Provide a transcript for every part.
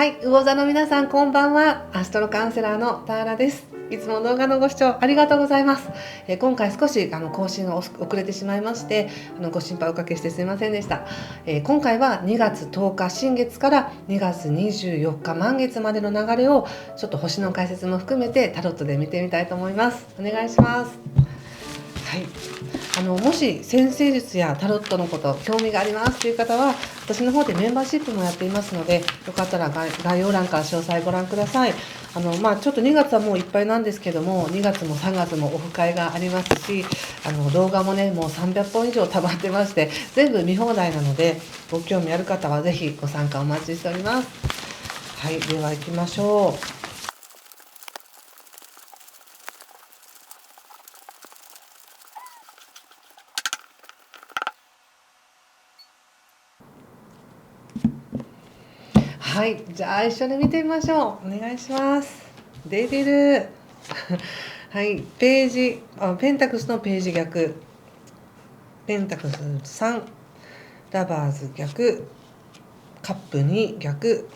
はい、魚座の皆さんこんばんは。アストロカウンセラーのターラです。いつも動画のご視聴ありがとうございます。今回少し更新が遅れてしまいましてご心配おかけしてすみませんでした。今回は2月10日新月から2月24日満月までの流れをちょっと星の解説も含めてタロットで見てみたいと思います。お願いします。はい、もし占星術やタロットのこと興味がありますという方は、私の方でメンバーシップもやっていますので、よかったら概要欄から詳細ご覧ください。ちょっと2月はもういっぱいなんですけども、2月も3月もオフ会がありますし、動画もねもう300本以上溜まってまして、全部見放題なので、ご興味ある方はぜひご参加お待ちしております。はい、では行きましょう。はい、じゃあ一緒に見てみましょう。お願いします。出てるはい、ページペンタクスのページ逆、ペンタクス3、ラバーズ逆、カップ2逆、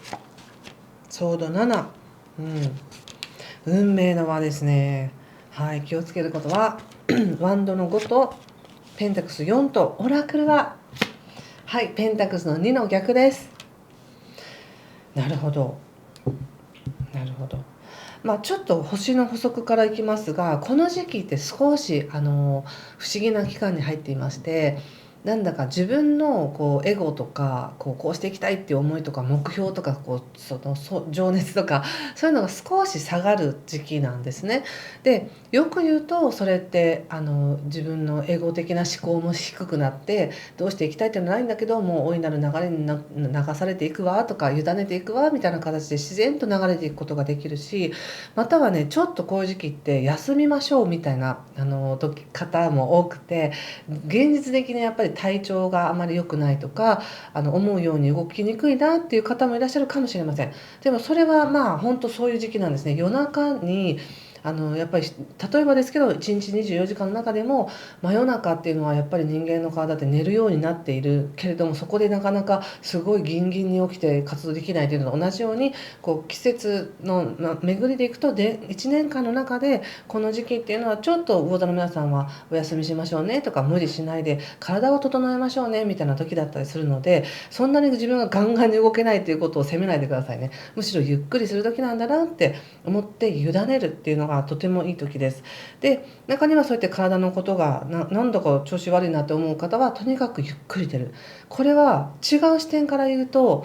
ソード7、運命の輪ですね。はい、気をつけることはワンドの5とペンタクス4と、オラクルははいペンタクスの2の逆です。なるほどなるほど。ちょっと星の補足からいきますが、この時期って少し不思議な期間に入っていまして、なんだか自分のエゴとかこうしていきたいっていう思いとか目標とか情熱とか、そういうのが少し下がる時期なんですね。でよく言うと、それって自分のエゴ的な思考も低くなって、どうしていきたいっていうのはないんだけど、もう大いなる流れに流されていくわとか、委ねていくわみたいな形で自然と流れていくことができるし、またはね、ちょっとこういう時期って休みましょうみたいな方も多くて、現実的にやっぱり体調があまり良くないとか、思うように動きにくいなっていう方もいらっしゃるかもしれません。でもそれは本当そういう時期なんですね。夜中にやっぱり例えばですけど、1日24時間の中でも真夜中っていうのはやっぱり人間の体って寝るようになっているけれども、そこでなかなかすごいギンギンに起きて活動できないというのと同じように、季節の巡りでいくと、1年間の中でこの時期っていうのはちょっと魚座の皆さんはお休みしましょうねとか、無理しないで体を整えましょうねみたいな時だったりするので、そんなに自分がガンガンに動けないということを責めないでくださいね。むしろゆっくりする時なんだなって思って委ねるっていうのがとてもいい時です。で中にはそうやって体のことが何度か調子悪いなって思う方は、とにかくゆっくり出る。これは違う視点から言うと、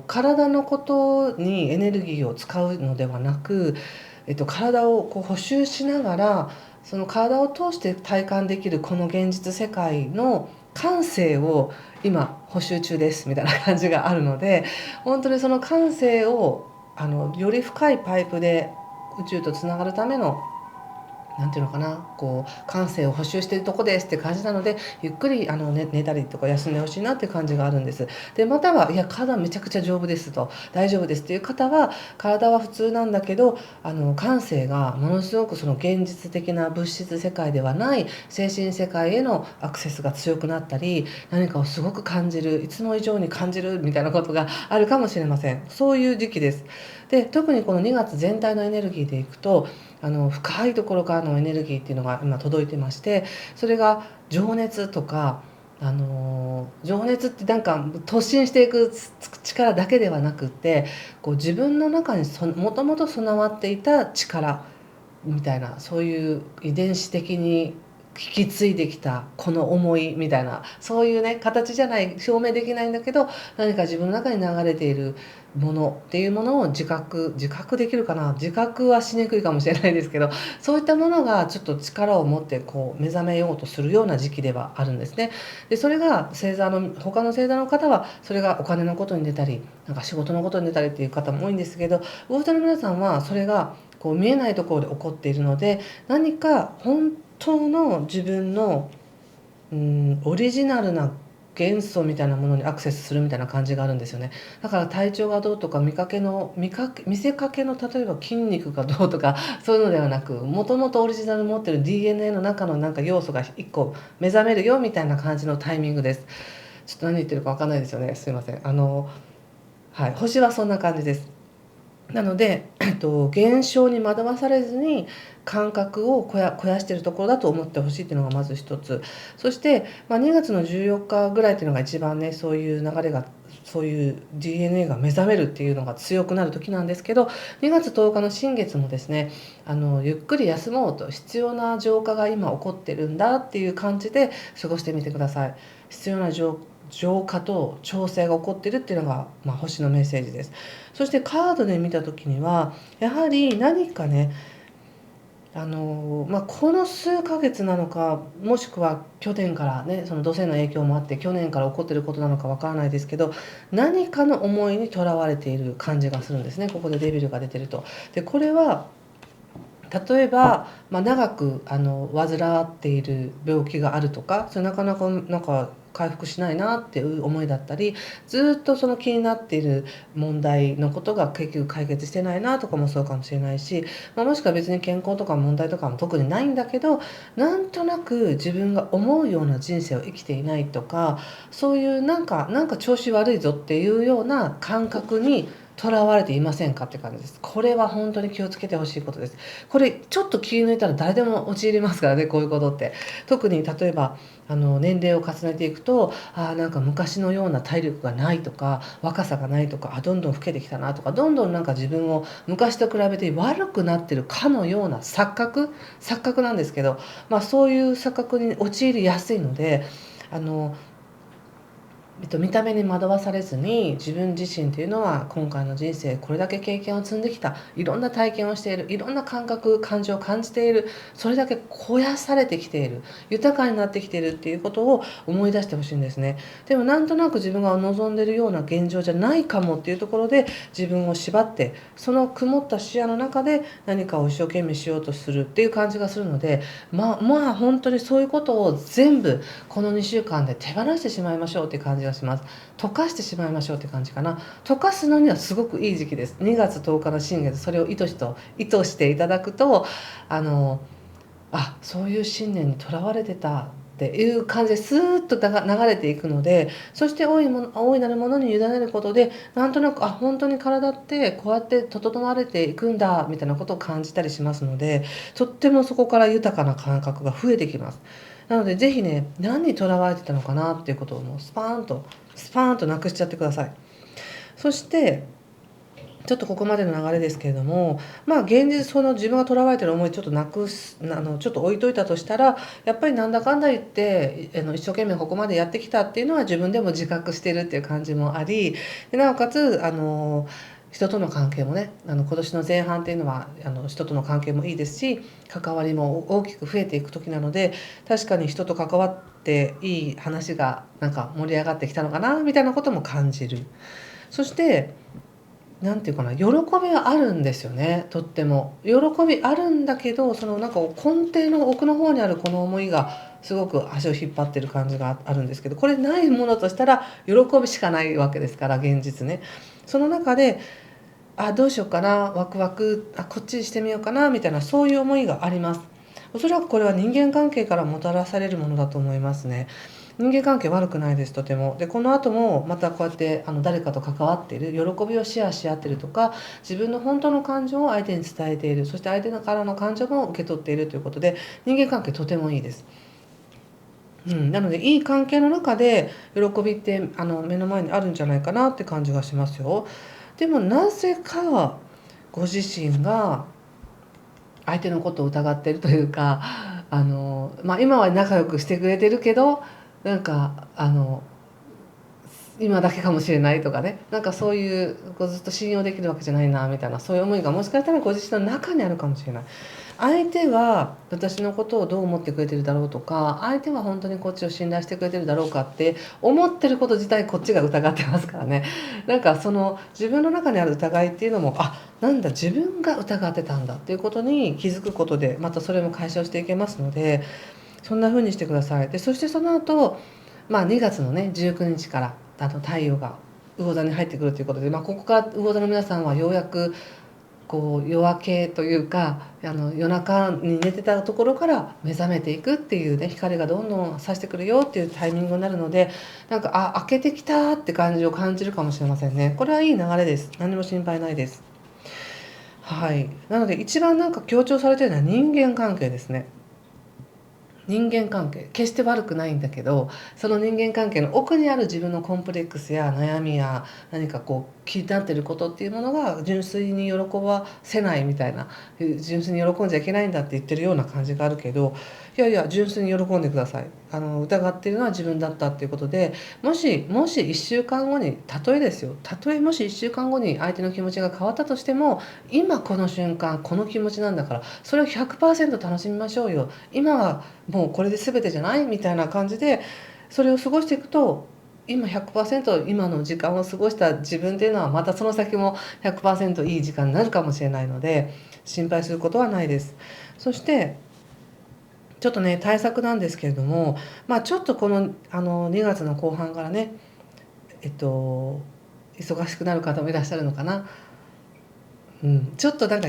体のことにエネルギーを使うのではなく、体を補修しながら、その体を通して体感できるこの現実世界の感性を今補修中ですみたいな感じがあるので、本当にその感性をより深いパイプで宇宙とつながるための、なんていうのかな、感性を補修しているとこですって感じなので、ゆっくり寝たりとか休んでほしいなっていう感じがあるんです。でまたは、いや体めちゃくちゃ丈夫ですと、大丈夫ですっていう方は、体は普通なんだけど感性がものすごくその現実的な物質世界ではない精神世界へのアクセスが強くなったり、何かをすごく感じる、いつも以上に感じるみたいなことがあるかもしれません。そういう時期です。で特にこの2月全体のエネルギーでいくと、深いところからのエネルギーっていうのが今届いてまして、それが情熱とか、情熱ってなんか突進していく力だけではなくって、自分の中にもともと備わっていた力みたいな、そういう遺伝子的に引き継いできたこの思いみたいな、そういうね形じゃない、証明できないんだけど、何か自分の中に流れているものっていうものを自覚できるかな、自覚はしにくいかもしれないですけど、そういったものがちょっと力を持って目覚めようとするような時期ではあるんですね。でそれが他の星座の方は、それがお金のことに出たり、なんか仕事のことに出たりっていう方も多いんですけど、魚座の皆さんはそれが見えないところで起こっているので、何か本当の自分のオリジナルな元素みたいなものにアクセスするみたいな感じがあるんですよね。だから体調がどうとか、見せかけの例えば筋肉がどうとか、そういうのではなく、もともとオリジナル持ってる DNA の中のなんか要素が1個目覚めるよみたいな感じのタイミングです。ちょっと何言ってるか分かんないですよね、すいません。はい、星はそんな感じです。なので、現象に惑わされずに感覚を肥やしているところだと思ってほしいっていうのがまず一つ。そして、2月の14日ぐらいっていうのが一番ね、そういう流れが、そういう DNA が目覚めるっていうのが強くなる時なんですけど、2月10日の新月もですね、ゆっくり休もうと、必要な浄化が今起こってるんだっていう感じで過ごしてみてください。必要な浄化と調整が起こってるっていうのが、星のメッセージです。そしてカードで見た時にはやはり何かね、この数ヶ月なのか、もしくは去年からね、その土星の影響もあって去年から起こってることなのかわからないですけど、何かの思いにとらわれている感じがするんですね。ここでデビルが出てると。でこれは例えば、長く患っている病気があるとか、それなかなか回復しないなっていう思いだったり、ずっとその気になっている問題のことが結局解決してないなとかもそうかもしれないし、もしくは別に健康とか問題とかも特にないんだけど、なんとなく自分が思うような人生を生きていないとか、そういうなんか調子悪いぞっていうような感覚にとらわれていませんかって感じです。これは本当に気をつけてほしいことです。これちょっと気抜いたら誰でも陥りますからね、こういうことって。特に例えば年齢を重ねていくと、なんか昔のような体力がないとか、若さがないとか、どんどん老けてきたなとか、どんどんなんか自分を昔と比べて悪くなってるかのような錯覚なんですけど、そういう錯覚に陥りやすいので、あの見た目に惑わされずに、自分自身というのは今回の人生これだけ経験を積んできた、いろんな体験をしている、いろんな感情を感じている、それだけ肥やされてきている、豊かになってきているっていうことを思い出してほしいんですね。でもなんとなく自分が望んでいるような現状じゃないかもっていうところで自分を縛って、その曇った視野の中で何かを一生懸命しようとするっていう感じがするので、本当にそういうことを全部この2週間で手放してしまいましょうっていう感じがします。溶かしてしまいましょうって感じかな。溶かすのにはすごくいい時期です。2月10日の新月、それを意図していただくと、そういう信念にとらわれてたっていう感じでスーッと流れていくので、そして大いなるものに委ねることで、なんとなく本当に体ってこうやって整われていくんだみたいなことを感じたりしますので、とってもそこから豊かな感覚が増えてきます。なのでぜひね、何にとらわれてたのかなっていうことをもうスパーンとなくしちゃってください。そしてちょっとここまでの流れですけれども、現実その自分がとらわれてる思いちょっとちょっと置いといたとしたら、やっぱりなんだかんだ言って一生懸命ここまでやってきたっていうのは自分でも自覚してるっていう感じもあり、でなおかつ人との関係もね、今年の前半っていうのは人との関係もいいですし、関わりも大きく増えていく時なので、確かに人と関わっていい話がなんか盛り上がってきたのかなみたいなことも感じる。そしてなんていうかな、喜びはあるんですよね。とっても喜びあるんだけど、そのなんか根底の奥の方にあるこの思いがすごく足を引っ張ってる感じがあるんですけど、これないものとしたら喜びしかないわけですから、現実ね。その中でどうしようかな、ワクワク、こっちにしてみようかなみたいな、そういう思いがあります。おそらくこれは人間関係からもたらされるものだと思いますね。人間関係悪くないです、とても。でこの後もまたこうやって誰かと関わっている、喜びをシェアし合ってるとか、自分の本当の感情を相手に伝えている、そして相手からの感情も受け取っているということで、人間関係とてもいいです。なのでいい関係の中で喜びって目の前にあるんじゃないかなって感じがしますよ。でもなぜかご自身が相手のことを疑ってるというか、今は仲良くしてくれてるけど、なんか今だけかもしれないとかね、なんかそういうずっと信用できるわけじゃないなみたいな、そういう思いがもしかしたらご自身の中にあるかもしれない。相手は私のことをどう思ってくれてるだろうとか、相手は本当にこっちを信頼してくれてるだろうかって思ってること自体こっちが疑ってますからね。なんかその自分の中にある疑いっていうのも、なんだ自分が疑ってたんだっていうことに気づくことで、またそれも解消していけますので、そんな風にしてください。でそしてその後、2月のね19日から太陽が魚座に入ってくるということで、ここから魚座の皆さんはようやくこう夜明けというか夜中に寝てたところから目覚めていくっていうね、光がどんどん差してくるよっていうタイミングになるので、なんか明けてきたって感じを感じるかもしれませんね。これはいい流れです。何も心配ないです。はい。なので一番なんか強調されてるのは人間関係ですね。人間関係決して悪くないんだけど、その人間関係の奥にある自分のコンプレックスや悩みや何かこう気になってることっていうものが純粋に喜ばせないみたいな、純粋に喜んじゃいけないんだって言ってるような感じがあるけど、いやいや純粋に喜んでください。疑っているのは自分だったっていうことで、もし1週間後に、例えですよ、例えもし1週間後に相手の気持ちが変わったとしても、今この瞬間この気持ちなんだから、それを 100% 楽しみましょうよ。今はもうこれで全てじゃないみたいな感じでそれを過ごしていくと、今 100% 今の時間を過ごした自分っていうのはまたその先も 100% いい時間になるかもしれないので、心配することはないです。そしてちょっとね、対策なんですけれども、ちょっとこの2月の後半からね、忙しくなる方もいらっしゃるのかな。ちょっとなんか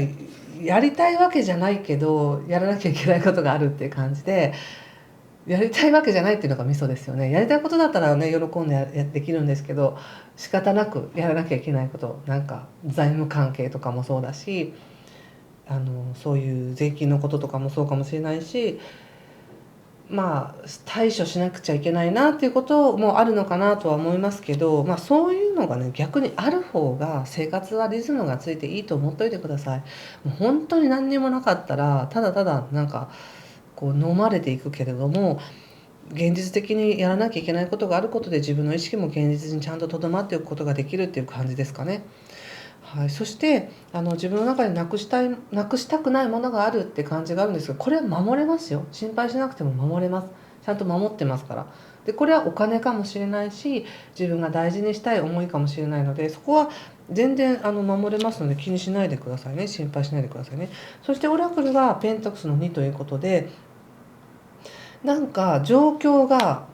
やりたいわけじゃないけどやらなきゃいけないことがあるっていう感じで、やりたいわけじゃないっていうのがミソですよね。やりたいことだったらね、喜んでできるんですけど、仕方なくやらなきゃいけないこと、なんか財務関係とかもそうだし、そういう税金のこととかもそうかもしれないし、対処しなくちゃいけないなっていうこともあるのかなとは思いますけど、そういうのがね、逆にある方が生活はリズムがついていいと思っといてください。もう本当に何にもなかったらただただなんかこう飲まれていくけれども、現実的にやらなきゃいけないことがあることで自分の意識も現実にちゃんと留まっておくことができるっていう感じですかね。はい、そして自分の中でなくしたくないものがあるって感じがあるんですが、これは守れますよ。心配しなくても守れます。ちゃんと守ってますから。でこれはお金かもしれないし、自分が大事にしたい思いかもしれないので、そこは全然守れますので気にしないでくださいね。心配しないでくださいね。そしてオラクルがペンタクスの2ということで、なんか状況が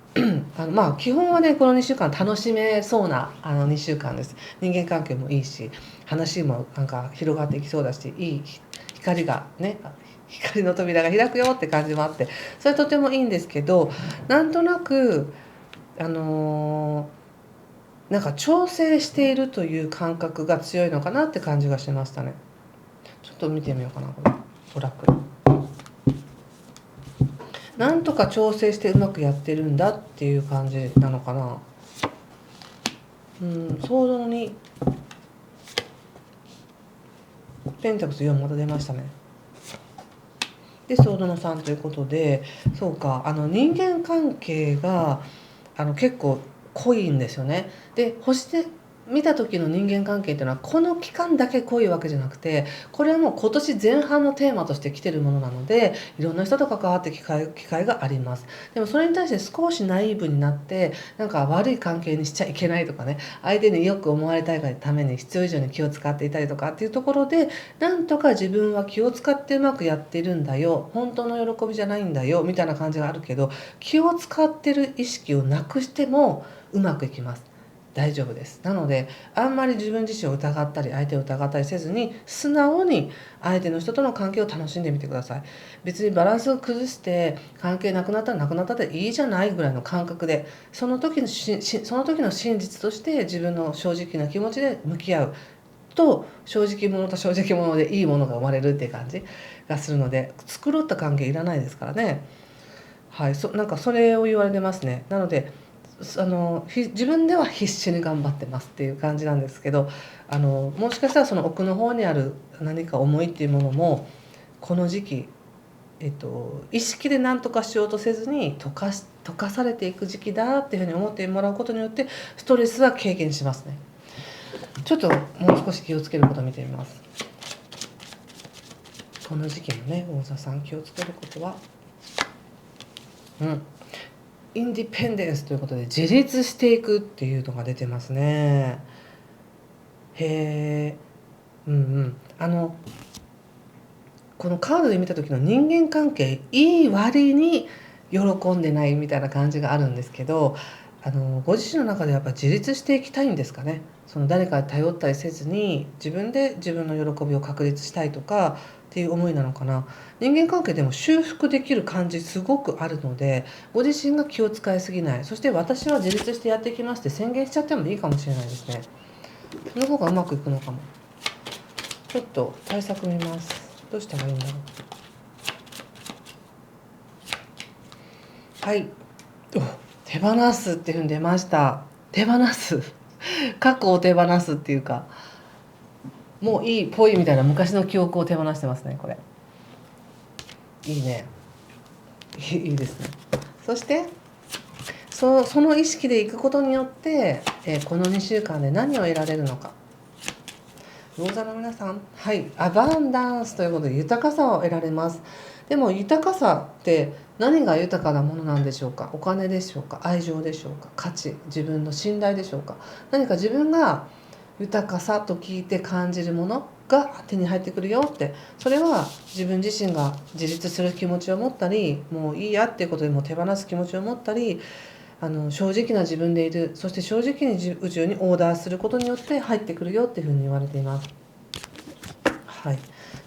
基本はね、この2週間楽しめそうな2週間です。人間関係もいいし、話もなんか広がっていきそうだし、いい光がね、光の扉が開くよって感じもあって、それとてもいいんですけど、なんとなくなんか調整しているという感覚が強いのかなって感じがしましたね。ちょっと見てみようかな、これオラクル。なんとか調整してうまくやってるんだっていう感じなのかな。ソードの2、ペンタクス4また出ましたね。でソードの3ということで、そうか、人間関係が結構濃いんですよね。で星で見た時の人間関係っていうのはこの期間だけ濃いわけじゃなくて、これはもう今年前半のテーマとして来てるものなので、いろんな人と関わって機会があります。でもそれに対して少しナイーブになって、なんか悪い関係にしちゃいけないとかね、相手によく思われたいがために必要以上に気を使っていたりとかっていうところで、なんとか自分は気を使ってうまくやってるんだよ、本当の喜びじゃないんだよみたいな感じがあるけど、気を使ってる意識をなくしてもうまくいきます。大丈夫です。なのであんまり自分自身を疑ったり相手を疑ったりせずに、素直に相手の人との関係を楽しんでみてください。別にバランスを崩して関係なくなったらなくなったでいいじゃないぐらいの感覚で、その時の真実として自分の正直な気持ちで向き合うと、正直者と正直者でいいものが生まれるっていう感じがするので、繕った関係いらないですからね。はい、なんかそれを言われてますね。なので自分では必死に頑張ってますっていう感じなんですけど、もしかしたらその奥の方にある何か思いっていうものもこの時期、意識で何とかしようとせずに溶かされていく時期だっていうふうに思ってもらうことによってストレスは軽減しますね。ちょっともう少し気をつけることを見てみます。この時期のね、大座さん気をつけることは、インディペンデンスということで自立していくっていうのが出てますね。へえ。このカードで見た時の人間関係いい割に喜んでないみたいな感じがあるんですけど、ご自身の中でやっぱ自立していきたいんですかね。その誰かに頼ったりせずに自分で自分の喜びを確立したいとかっていう思いなのかな。人間関係でも修復できる感じすごくあるので、ご自身が気を使いすぎない、そして私は自立してやっていきますって宣言しちゃってもいいかもしれないですね。その方がうまくいくのかも。ちょっと対策見ます。どうしたらいいんだろう。はい。お、手放すっていうふうに出ました。手放す。過去を手放すっていうか、もういいぽいみたいな昔の記憶を手放してますね、これ。いいね。いいですね。そしてその意識でいくことによって、この2週間で何を得られるのか。魚座の皆さん、はい、アバンダンスということで豊かさを得られます。でも豊かさって何が豊かなものなんでしょうか。お金でしょうか、愛情でしょうか、価値、自分の信頼でしょうか。何か自分が豊かさと聞いて感じるものが手に入ってくるよって、それは自分自身が自立する気持ちを持ったり、もういいやっていうことでもう手放す気持ちを持ったり、正直な自分でいる、そして正直に宇宙にオーダーすることによって入ってくるよっていうふうに言われています。はい、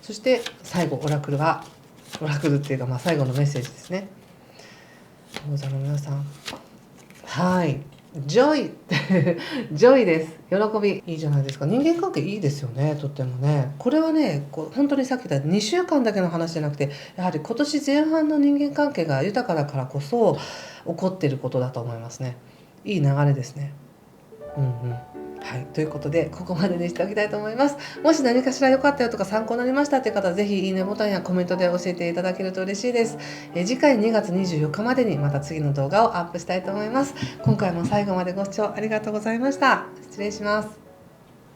そして最後オラクルっていうか、最後のメッセージですね。魚座の皆さん、はい、ジョイジョイです。喜び、いいじゃないですか。人間関係いいですよね、とってもね。これはね、本当にさっき言った2週間だけの話じゃなくて、やはり今年前半の人間関係が豊かだからこそ起こっていることだと思いますね。いい流れですね。はい、ということでここまでにしておきたいと思います。もし何かしら良かったよとか参考になりましたという方はぜひいいねボタンやコメントで教えていただけると嬉しいです。次回2月24日までにまた次の動画をアップしたいと思います。今回も最後までご視聴ありがとうございました。失礼します。